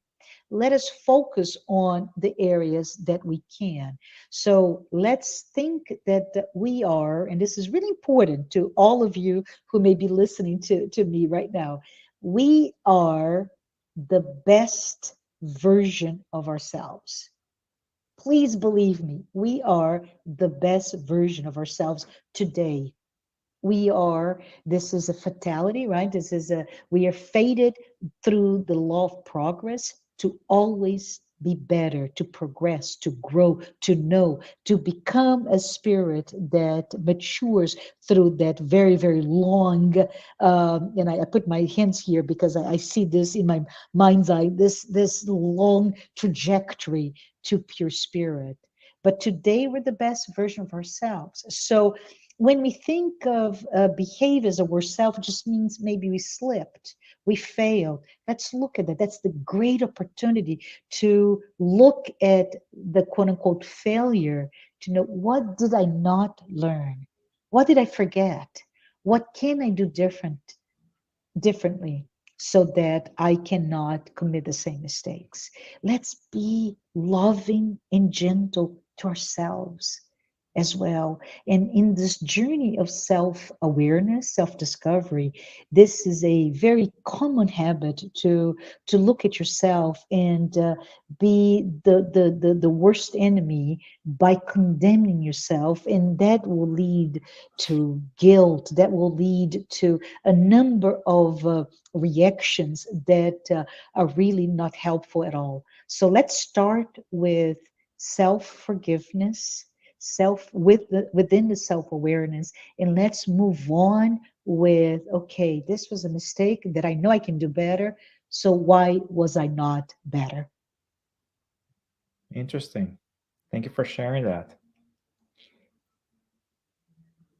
Let us focus on the areas that we can. So let's think that we are, and this is really important to all of you who may be listening to me right now, we are the best version of ourselves. Please believe me, we are the best version of ourselves today. We are, this is a fatality, right? We are fated through the law of progress to always be better, to progress, to grow, to know, to become a spirit that matures through that very, very long, and I put my hands here because I see this in my mind's eye, this long trajectory to pure spirit. But today we're the best version of ourselves. So when we think of behave as a worse self, it just means maybe we slipped, we failed. Let's look at that. That's the great opportunity to look at the quote unquote failure, to know, what did I not learn? What did I forget? What can I do differently so that I cannot commit the same mistakes? Let's be loving and gentle to ourselves as well. And in this journey of self-awareness, self-discovery, this is a very common habit to look at yourself and be the worst enemy by condemning yourself, and that will lead to guilt. That will lead to a number of reactions that are really not helpful at all. So let's start with self-forgiveness, within the self-awareness, and let's move on with, okay, this was a mistake that I know I can do better, so why was I not better? Interesting. Thank you for sharing that.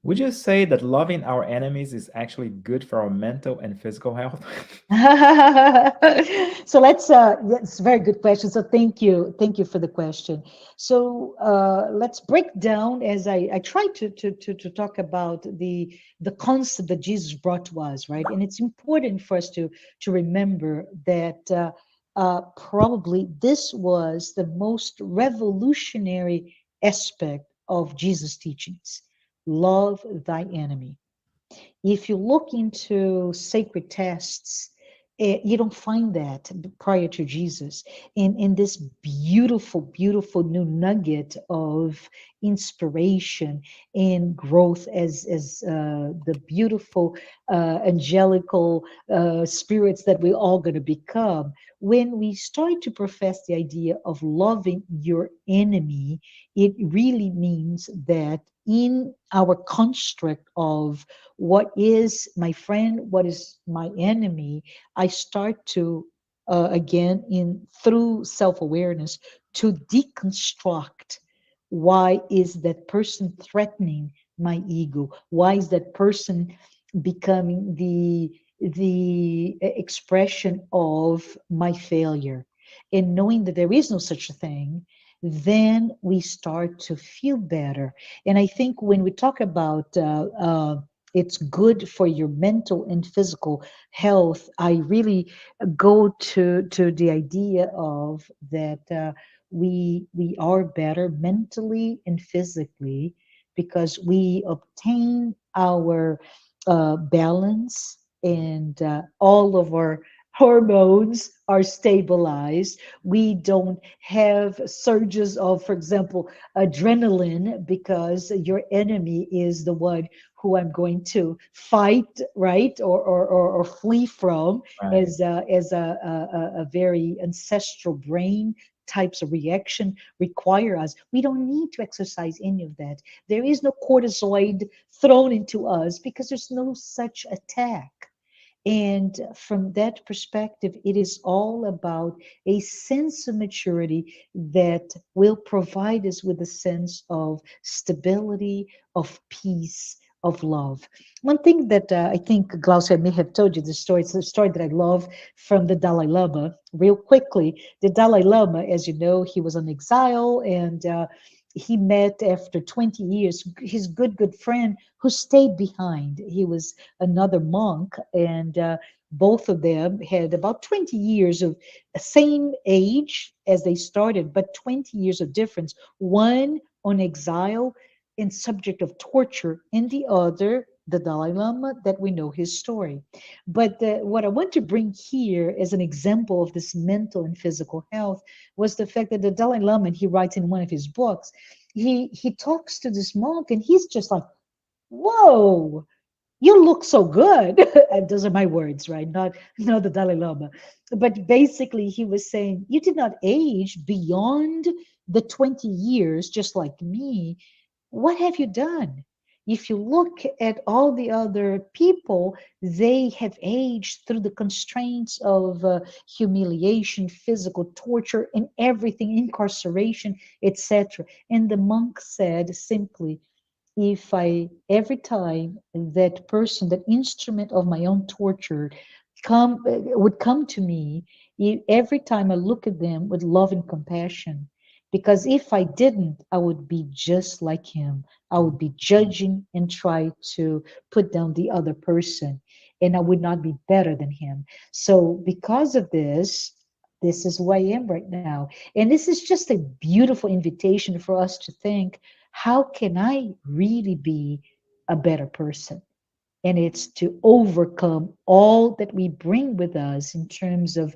Would you say that loving our enemies is actually good for our mental and physical health? So it's a very good question. So thank you for the question. So let's break down, as I try to talk about the concept that Jesus brought to us, right? And it's important for us to remember that probably this was the most revolutionary aspect of Jesus' teachings: love thy enemy. If you look into sacred texts, you don't find that prior to Jesus. In this beautiful, beautiful new nugget of inspiration and growth as the beautiful angelical spirits that we're all going to become, when we start to profess the idea of loving your enemy, it really means that in our construct of what is my friend, what is my enemy, I start to again, in through self-awareness, to deconstruct, why is that person threatening my ego? Why is that person becoming the expression of my failure? And knowing that there is no such a thing, then we start to feel better. And I think when we talk about it's good for your mental and physical health, I really go to the idea of that we are better mentally and physically because we obtain our balance, and all of our hormones are stabilized. We don't have surges of, for example, adrenaline, because your enemy is the one who I'm going to fight, right, or flee from, Right. as a very ancestral brain types of reaction require us. We don't need to exercise any of that. There is no cortisoid thrown into us because there's no such attack. And from that perspective, it is all about a sense of maturity that will provide us with a sense of stability, of peace, of love. One thing that I think, Glaucia, I may have told you the story. It's the story that I love from the Dalai Lama. Real quickly, the Dalai Lama, as you know, he was on exile, and he met after 20 years his good friend who stayed behind. He was another monk, and both of them had about 20 years of same age as they started, but 20 years of difference. One on exile and subject of torture, and the other, the Dalai Lama, that we know his story. But what I want to bring here as an example of this mental and physical health was the fact that the Dalai Lama, and he writes in one of his books, he talks to this monk, and he's just like, "Whoa, you look so good." And those are my words, right? Not the Dalai Lama. But basically, he was saying, "You did not age beyond the 20 years, just like me. What have you done? If you look at all the other people, they have aged through the constraints of humiliation, physical torture, and everything, incarceration, etc." And the monk said simply, if I, every time that person, that instrument of my own torture would come to me, every time I look at them with love and compassion, because if I didn't, I would be just like him. I would be judging and try to put down the other person, and I would not be better than him. So because of this is who I am right now. And this is just a beautiful invitation for us to think, how can I really be a better person? And it's to overcome all that we bring with us in terms of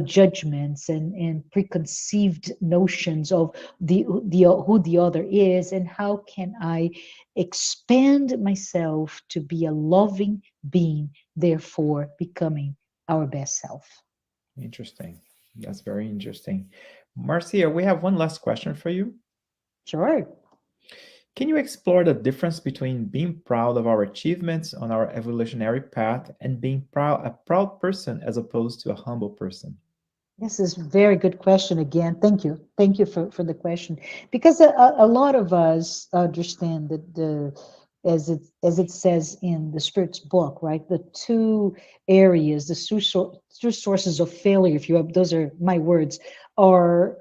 judgments and preconceived notions of the who the other is, and how can I expand myself to be a loving being, therefore becoming our best self. Interesting. That's very interesting. Marcia, we have one last question for you. Sure. Can you explore the difference between being proud of our achievements on our evolutionary path and being a proud person as opposed to a humble person? This is a very good question again. Thank you. Thank you for the question. Because a lot of us understand that as it says in the Spirit's book, right? The two areas, the two sources of failure, if you have, those are my words, are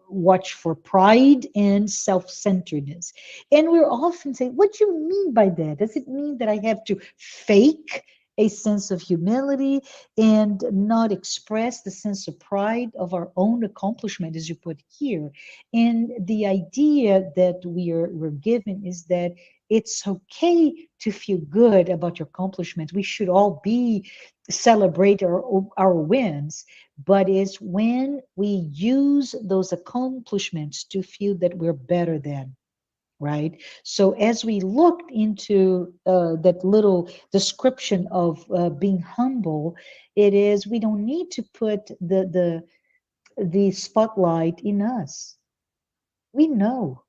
watch for pride and self-centeredness. And we're often saying, what do you mean by that? Does it mean that I have to fake a sense of humility and not express the sense of pride of our own accomplishment, as you put here? And the idea that we're given is that it's okay to feel good about your accomplishments. We should all be celebrate our wins, but it's when we use those accomplishments to feel that we're better than, right? So as we looked into that little description of being humble, it is we don't need to put the spotlight in us. We know.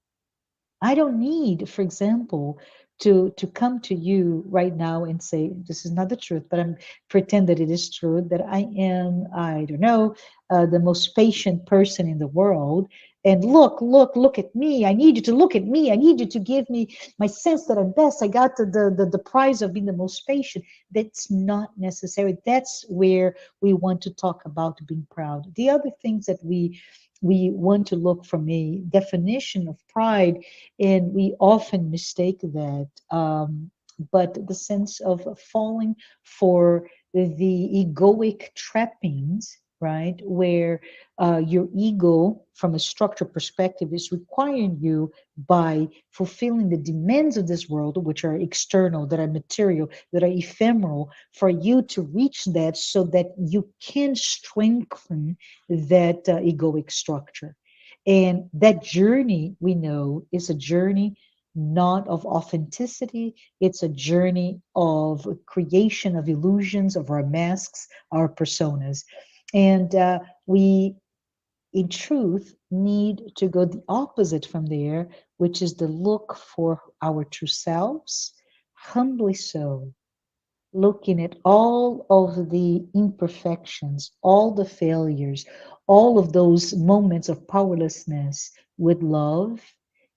I don't need, for example, to come to you right now and say this is not the truth, but I'm pretend that it is true, that I am, I don't know, the most patient person in the world. And look at me. I need you to look at me. I need you to give me my sense that I'm best. I got the prize of being the most patient. That's not necessary. That's where we want to talk about being proud. The other things that we want to look from a definition of pride, and we often mistake that. But the sense of falling for the egoic trappings, right, where your ego, from a structure perspective, is requiring you by fulfilling the demands of this world, which are external, that are material, that are ephemeral, for you to reach that so that you can strengthen that egoic structure. And that journey, we know, is a journey not of authenticity. It's a journey of creation of illusions, of our masks, our personas. And we, in truth, need to go the opposite from there, which is the look for our true selves, humbly so, looking at all of the imperfections, all the failures, all of those moments of powerlessness with love,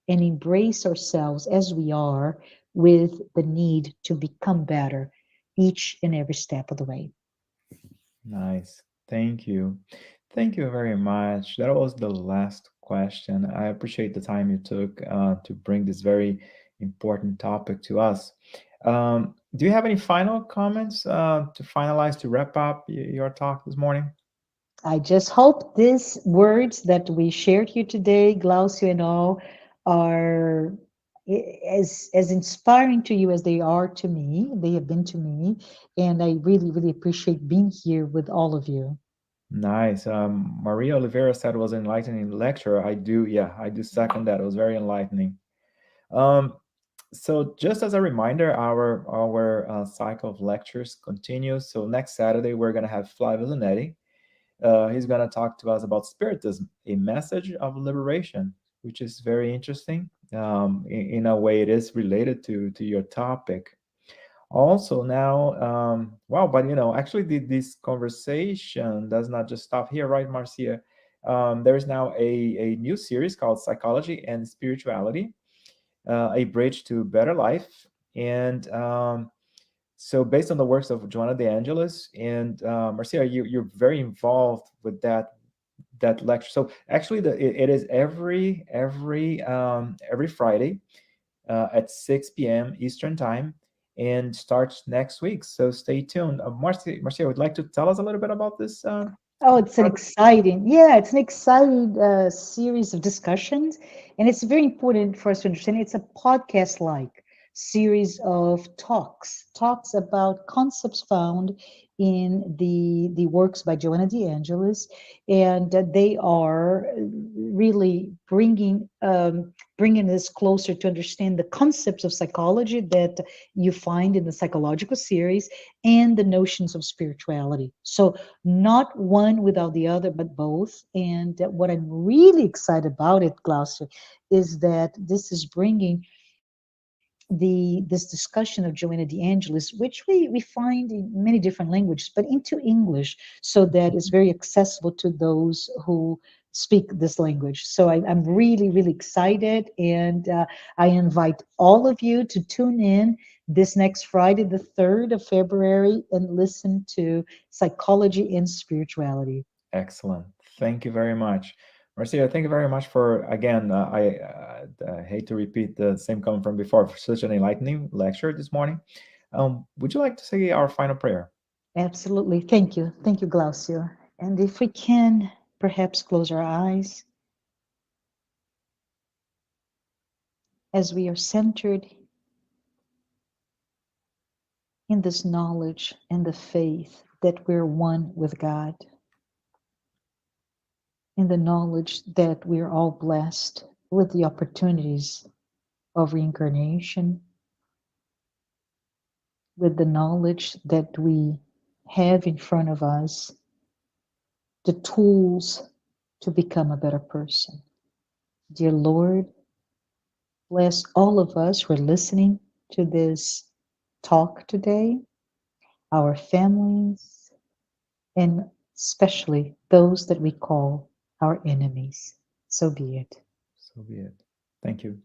and embrace ourselves as we are with the need to become better each and every step of the way. Nice. Thank you. Thank you very much. That was the last question. I appreciate the time you took to bring this very important topic to us. Do you have any final comments to finalize, to wrap up your talk this morning? I just hope these words that we shared here today, Glaucio and all, are as inspiring to you as they are to me. They have been to me, and I really, really appreciate being here with all of you. Nice. Maria Oliveira said it was an enlightening lecture. I do, yeah, I do second that. It was very enlightening. Um, so just as a reminder, our cycle of lectures continues. So next Saturday we're gonna have Flavio Zanetti. He's gonna talk to us about Spiritism, a message of liberation, which is very interesting. In a way, it is related to your topic. Also now, wow, but actually this conversation does not just stop here, right, Marcia? There's now a new series called Psychology and Spirituality, a bridge to better life. And so based on the works of Joanna de Angelis and Marcia, you're very involved with that lecture. So actually it is every Friday at 6 p.m. Eastern time, and starts next week. So stay tuned. Marcia, would like to tell us a little bit about this Oh, it's an project? exciting, yeah, it's an exciting series of discussions. And it's very important for us to understand it's a podcast like series of talks about concepts found in the works by Joanna de Angelis. And they are really bringing us closer to understand the concepts of psychology that you find in the psychological series and the notions of spirituality. So, not one without the other, but both. And what I'm really excited about it, Glaucia, is that this is bringing this discussion of Joanna de Angelis, which we find in many different languages, but into English, so that it's very accessible to those who speak this language. So I'm really, really excited, and I invite all of you to tune in this next Friday, the 3rd of February, and listen to Psychology and Spirituality. Excellent. Thank you very much. Marcia, thank you very much for, again, I hate to repeat the same comment from before, for such an enlightening lecture this morning. Would you like to say our final prayer? Absolutely. Thank you. Thank you, Glaucio. And if we can perhaps close our eyes as we are centered in this knowledge and the faith that we're one with God, in the knowledge that we're all blessed with the opportunities of reincarnation, with the knowledge that we have in front of us the tools to become a better person. Dear Lord, bless all of us who are listening to this talk today, our families, and especially those that we call our enemies. So be it. So be it. Thank you.